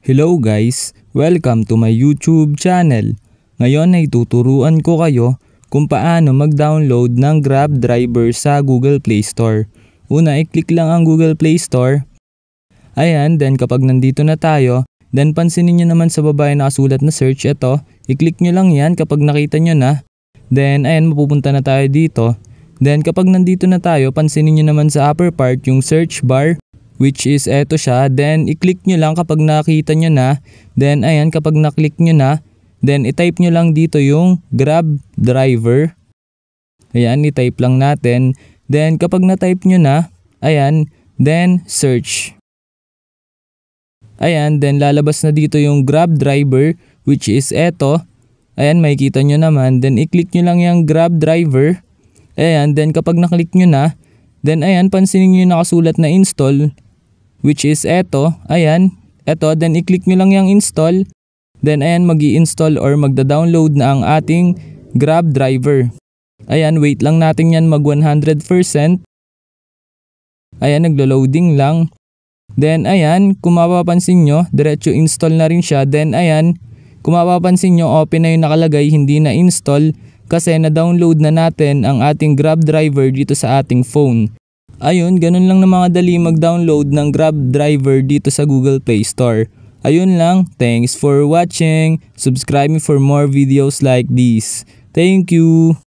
Hello guys! Welcome to my YouTube channel. Ngayon ay tuturuan ko kayo kung paano mag-download ng Grab driver sa Google Play Store. Una, i-click lang ang Google Play Store. Ayan, then kapag nandito na tayo, then pansinin nyo naman sa baba ay nakasulat na search. Ito, i-click nyo lang yan kapag nakita nyo na. Then ayan, mapupunta na tayo dito. Then kapag nandito na tayo, pansinin nyo naman sa upper part yung search bar, which is eto siya. Then i-click nyo lang kapag nakita nyo na. Then ayan, kapag na-click nyo na, then i-type nyo lang dito yung Grab driver. Ayan, i-type lang natin. Then kapag na-type nyo na, ayan, then search. Ayan, then lalabas na dito yung Grab driver, which is eto. Ayan, makikita nyo naman. Then i-click nyo lang yung Grab driver. Ayan, then kapag na-click nyo na, then ayan, pansinin nyo yung nakasulat na install, which is eto. Ayan, eto. Then i-click nyo lang yung install. Then ayan, mag-i-install or magda-download na ang ating Grab driver. Ayan, wait lang natin yan mag 100%. Ayan, naglo-loading lang. Then ayan, kung mapapansin nyo, diretso install na rin siya. Then ayan, kung mapapansin nyo, open na yung nakalagay, hindi na install kasi na-download na natin ang ating Grab driver dito sa ating phone. Ayun, ganun lang na mga dali mag-download ng Grab driver dito sa Google Play Store. Ayun lang, thanks for watching. Subscribe me for more videos like this. Thank you!